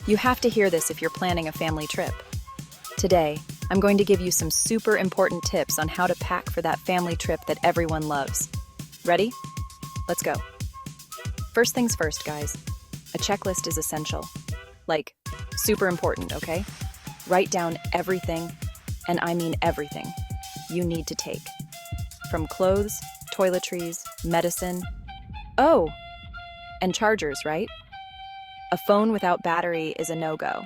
You have to hear this if you're planning a family trip. Today, I'm going to give you some super important tips on how to pack for that family trip that everyone loves. Ready? Let's go. First things first, guys. A checklist is essential. Like, super important, okay? Write down everything, and I mean everything, you need to take. From clothes, toiletries, medicine. Oh, and chargers, right? A phone without battery is a no-go.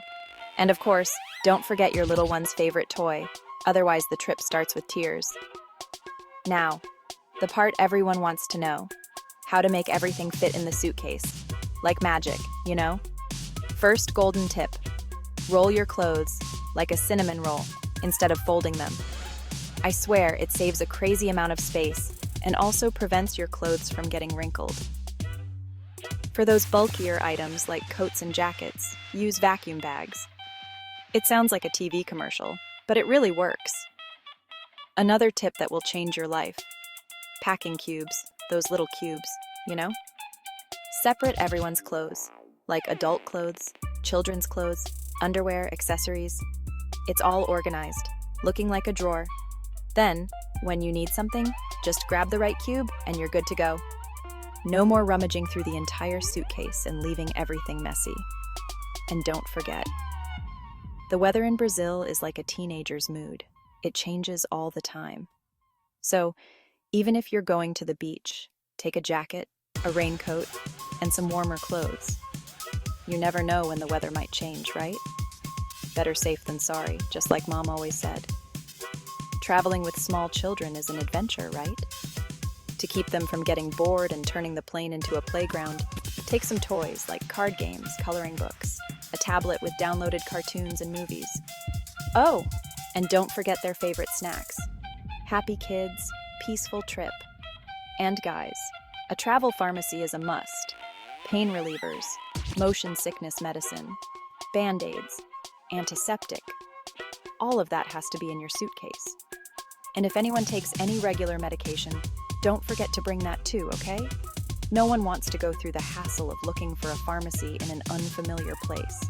And of course, don't forget your little one's favorite toy, otherwise the trip starts with tears. Now, the part everyone wants to know. How to make everything fit in the suitcase. Like magic, you know? First golden tip. Roll your clothes, like a cinnamon roll, instead of folding them. I swear it saves a crazy amount of space and also prevents your clothes from getting wrinkled. For those bulkier items like coats and jackets, use vacuum bags. It sounds like a TV commercial, but it really works. Another tip that will change your life. Packing cubes, those little cubes, you know? Separate everyone's clothes, like adult clothes, children's clothes, underwear, accessories. It's all organized, looking like a drawer. Then, when you need something, just grab the right cube and you're good to go. No more rummaging through the entire suitcase and leaving everything messy. And don't forget, the weather in Brazil is like a teenager's mood. It changes all the time. So, even if you're going to the beach, take a jacket, a raincoat, and some warmer clothes. You never know when the weather might change, right? Better safe than sorry, just like Mom always said. Traveling with small children is an adventure, right? To keep them from getting bored and turning the plane into a playground, take some toys like card games, coloring books, a tablet with downloaded cartoons and movies. Oh, and don't forget their favorite snacks. Happy kids, peaceful trip. And guys, a travel pharmacy is a must. Pain relievers, motion sickness medicine, Band-Aids, antiseptic. All of that has to be in your suitcase. And if anyone takes any regular medication, don't forget to bring that too, okay? No one wants to go through the hassle of looking for a pharmacy in an unfamiliar place.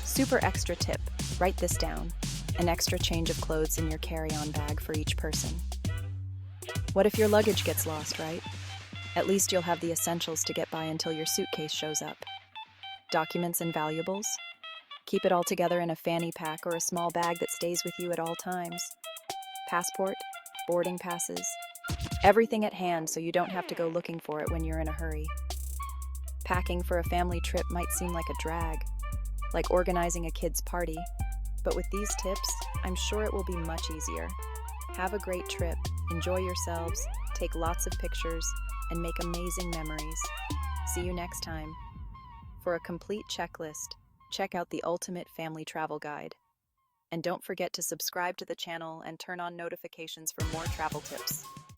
Super extra tip, write this down. An extra change of clothes in your carry-on bag for each person. What if your luggage gets lost, right? At least you'll have the essentials to get by until your suitcase shows up. Documents and valuables? Keep it all together in a fanny pack or a small bag that stays with you at all times. Passport, boarding passes, everything at hand so you don't have to go looking for it when you're in a hurry. Packing for a family trip might seem like a drag, like organizing a kid's party, but with these tips, I'm sure it will be much easier. Have a great trip, enjoy yourselves, take lots of pictures, and make amazing memories. See you next time. For a complete checklist, check out the Ultimate Family Travel Guide. And don't forget to subscribe to the channel and turn on notifications for more travel tips.